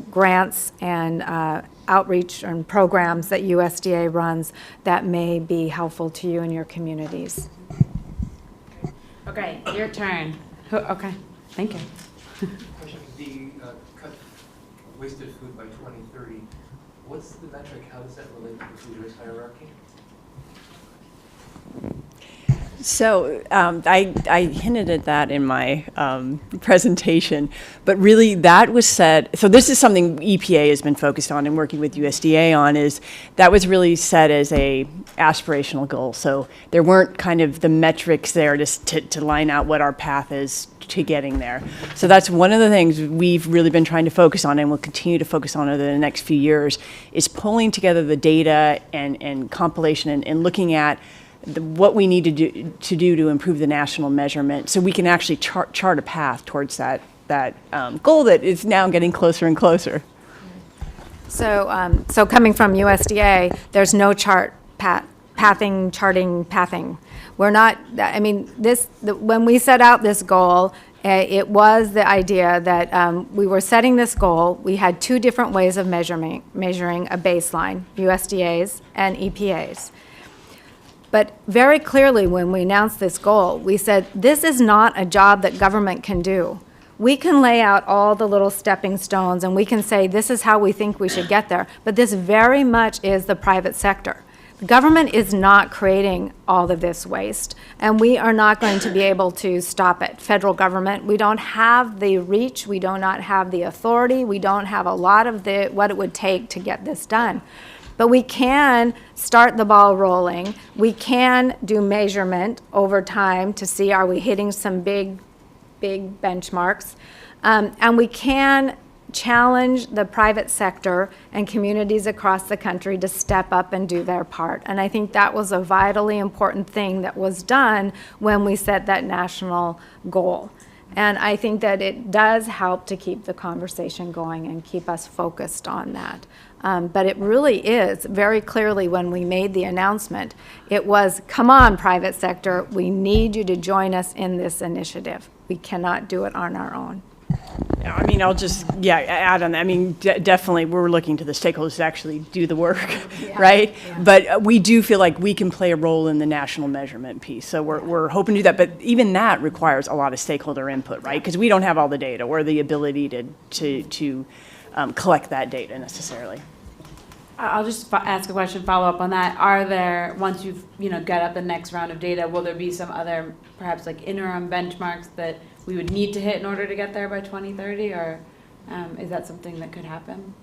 grants and outreach and programs that USDA runs that may be helpful to you and your communities. Okay, your turn. Okay, thank you. Question, the cut wasted food by 2030, what's the metric? How does that relate to the food waste hierarchy? So I hinted at that in my presentation, but really that was set, so this is something EPA has been focused on and working with USDA on, is that was really set as a aspirational goal. So there weren't kind of the metrics there to line out what our path is to getting there. So that's one of the things we've really been trying to focus on and will continue to focus on over the next few years, is pulling together the data and compilation and looking at what we need to do to improve the national measurement, so we can actually chart a path towards that goal that is now getting closer and closer. So, so coming from USDA, there's no pathing. We're not. I mean, when we set out this goal, it was the idea that we were setting this goal. We had two different ways of measuring a baseline: USDA's and EPA's. But very clearly, when we announced this goal, we said, this is not a job that government can do. We can lay out all the little stepping stones and we can say, this is how we think we should get there. But this very much is the private sector. The government is not creating all of this waste, and we are not going to be able to stop it. Federal government, we don't have the reach, we do not have the authority, we don't have a lot of what it would take to get this done. But we can start the ball rolling. We can do measurement over time to see, are we hitting some big benchmarks. And we can challenge the private sector and communities across the country to step up and do their part. And I think that was a vitally important thing that was done when we set that national goal. And I think that it does help to keep the conversation going and keep us focused on that. But it really is, very clearly when we made the announcement, it was, come on, private sector, we need you to join us in this initiative. We cannot do it on our own. Yeah, I mean, I'll just, add on that. I mean, definitely, we're looking to the stakeholders to actually do the work, right? Yeah. But we do feel like we can play a role in the national measurement piece. So we're hoping to do that. But even that requires a lot of stakeholder input, right? Because we don't have all the data or the ability to collect that data necessarily. I'll just ask a question, follow up on that. Are there, once you've, get up the next round of data, will there be some other, perhaps like interim benchmarks that we would need to hit in order to get there by 2030, or is that something that could happen?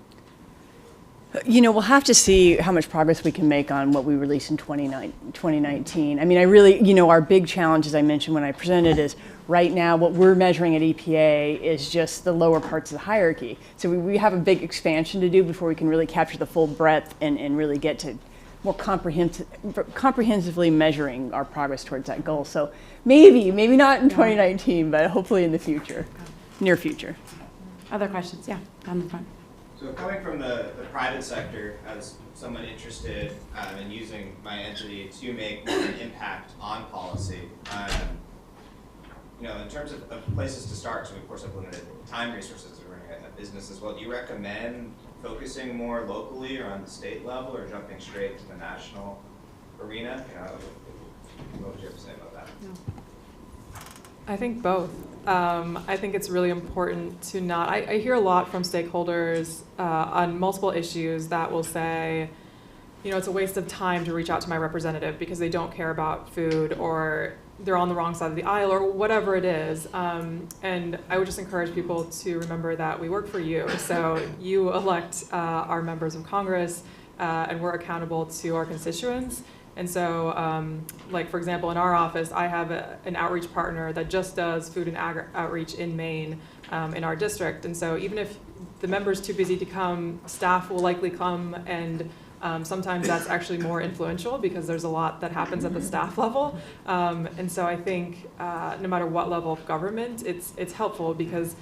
We'll have to see how much progress we can make on what we released in 2019. I mean, I really, our big challenge, as I mentioned when I presented, is right now what we're measuring at EPA is just the lower parts of the hierarchy. So we have a big expansion to do before we can really capture the full breadth and really get to more comprehensively measuring our progress towards that goal. So maybe not in 2019, but hopefully in the future, near future. Other questions? Yeah, down the front. So coming from the private sector, as someone interested in using my entity to make more of an impact on policy, in terms of places to start, so we of course have limited time resources, we're running a business as well. Do you recommend focusing more locally or on the state level, or jumping straight to the national arena? What would you have to say about that? I think both. I think it's really important to not, I hear a lot from stakeholders on multiple issues that will say, it's a waste of time to reach out to my representative because they don't care about food, or they're on the wrong side of the aisle, or whatever it is. And I would just encourage people to remember that we work for you. So you elect our members of Congress, and we're accountable to our constituents. And so, like, for example, in our office, I have an outreach partner that just does food and outreach in Maine in our district. And so even if the member's too busy to come, staff will likely come, and sometimes that's actually more influential because there's a lot that happens at the staff level. And so I think no matter what level of government, it's helpful because,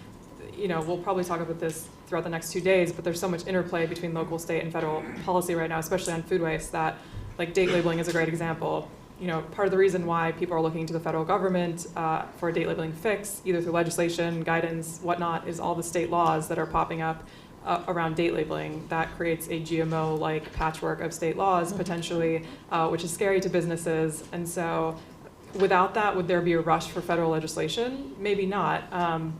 we'll probably talk about this throughout the next 2 days, but there's so much interplay between local, state, and federal policy right now, especially on food waste, that like date labeling is a great example. Part of the reason why people are looking to the federal government for a date labeling fix, either through legislation, guidance, whatnot, is all the state laws that are popping up around date labeling. That creates a GMO-like patchwork of state laws, potentially, which is scary to businesses. And so without that, would there be a rush for federal legislation? Maybe not.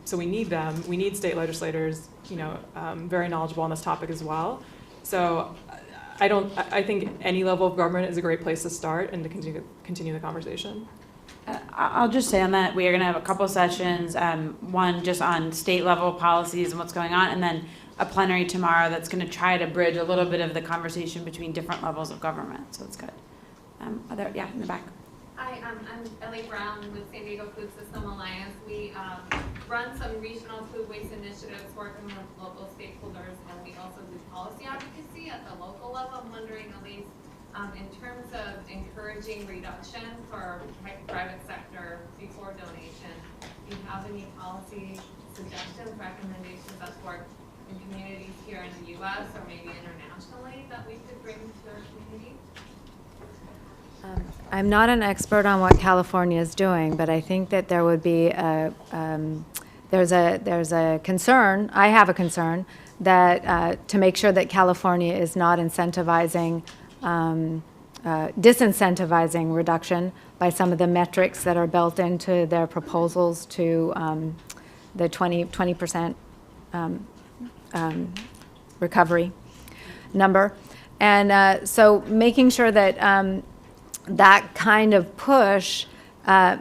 So we need them. We need state legislators, very knowledgeable on this topic as well. So I think any level of government is a great place to start and to continue the conversation. I'll just say on that, we are going to have a couple sessions, one just on state level policies and what's going on, and then a plenary tomorrow that's going to try to bridge a little bit of the conversation between different levels of government. So it's good. In the back. Hi, I'm Ellie Brown with San Diego Food System Alliance. We run some regional food waste initiatives working with local stakeholders, and we also do policy advocacy at the local level. I'm wondering, Elise, in terms of encouraging reduction for private sector before donation, do you have any policy suggestions, recommendations that work in communities here in the U.S. or maybe internationally that we could bring to our community? I'm not an expert on what California is doing, but I think that there would be there's a concern. I have a concern that to make sure that California is not incentivizing, disincentivizing reduction by some of the metrics that are built into their proposals to the 20% recovery number, and so making sure that. That kind of push, maybe,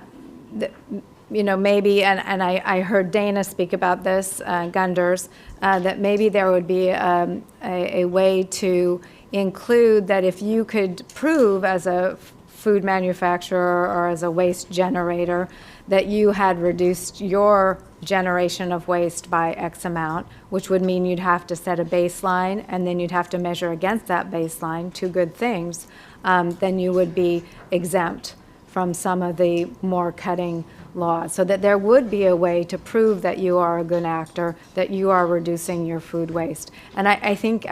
and I heard Dana speak about this, Gunders, that maybe there would be a way to include that if you could prove as a food manufacturer or as a waste generator that you had reduced your generation of waste by X amount, which would mean you'd have to set a baseline and then you'd have to measure against that baseline, two good things, then you would be exempt from some of the more cutting laws, so that there would be a way to prove that you are a good actor, that you are reducing your food waste. And I think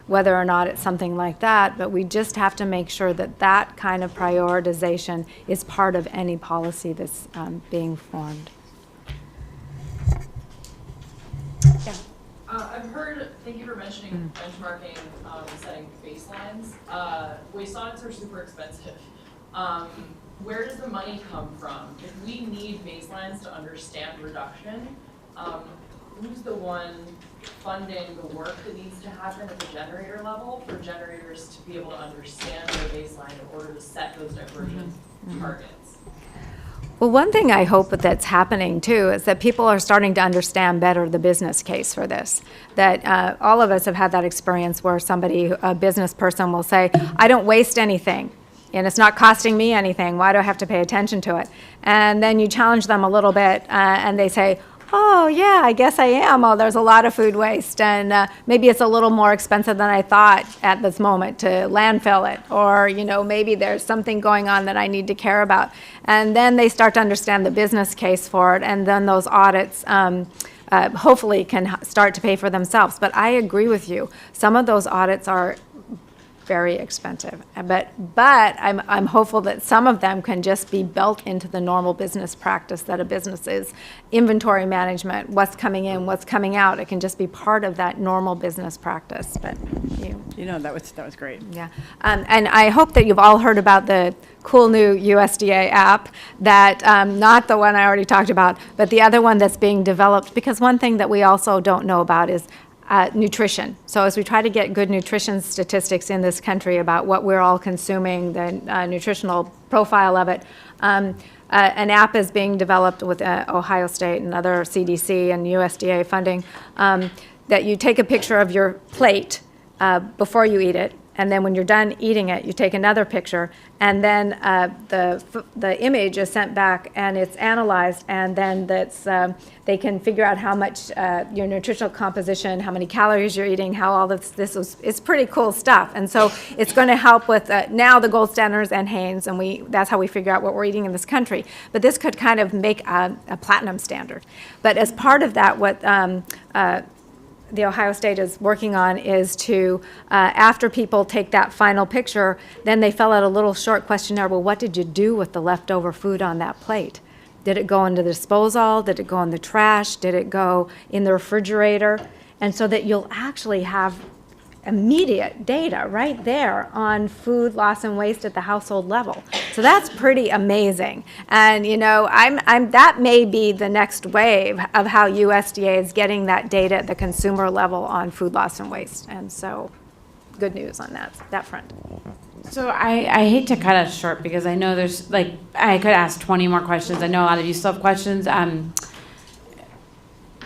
whether or not it's something like that, but we just have to make sure that that kind of prioritization is part of any policy that's being formed. Yeah. I've heard, thank you for mentioning benchmarking and setting baselines. Waste audits are super expensive. Where does the money come from? If we need baselines to understand reduction, who's the one funding the work that needs to happen at the generator level for generators to be able to understand their baseline in order to set those diversion targets? Well, one thing I hope that's happening too is that people are starting to understand better the business case for this. That all of us have had that experience where somebody, a business person will say, I don't waste anything. And it's not costing me anything. Why do I have to pay attention to it? And then you challenge them a little bit, and they say, oh, yeah, I guess I am. Oh, there's a lot of food waste, and maybe it's a little more expensive than I thought at this moment to landfill it. Or, you know, maybe there's something going on that I need to care about. And then they start to understand the business case for it, and then those audits hopefully can start to pay for themselves. But I agree with you. Some of those audits are very expensive, but I'm hopeful that some of them can just be built into the normal business practice that a business is. Inventory management, what's coming in, what's coming out, it can just be part of that normal business practice. But You know, that was great. yeah, and I hope that you've all heard about the cool new USDA app, that not the one I already talked about, but the other one that's being developed, because one thing that we also don't know about is nutrition. So as we try to get good nutrition statistics in this country about what we're all consuming, the nutritional profile of it, an app is being developed with Ohio State and other CDC and USDA funding, that you take a picture of your plate before you eat it, and then when you're done eating it, you take another picture, and then the image is sent back and it's analyzed, and then they can figure out how much your nutritional composition, how many calories you're eating, how all this is. It's pretty cool stuff. And so it's going to help with now the gold standards and Hanes, and that's how we figure out what we're eating in this country. But this could kind of make a platinum standard. But as part of that, what the Ohio State is working on is to, after people take that final picture, then they fill out a little short questionnaire. Well, what did you do with the leftover food on that plate? Did it go into the disposal? Did it go in the trash? Did it go in the refrigerator? And so that you'll actually have immediate data right there on food loss and waste at the household level. So that's pretty amazing. And you know, that may be the next wave of how USDA is getting that data at the consumer level on food loss and waste. And so good news on that front. So I hate to cut us short because I know there's, like, I could ask 20 more questions. I know a lot of you still have questions.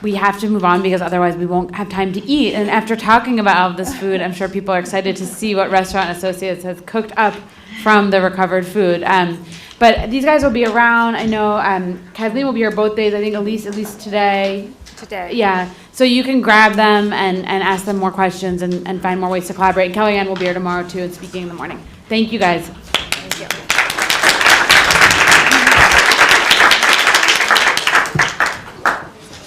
We have to move on because otherwise we won't have time to eat. And after talking about all of this food, I'm sure people are excited to see what Restaurant Associates has cooked up from the recovered food. But these guys will be around. I know Kathleen will be here both days. I think Elise today. Yeah. So you can grab them and ask them more questions and find more ways to collaborate. And Kelliann will be here tomorrow too and speaking in the morning. Thank you guys. Thank you.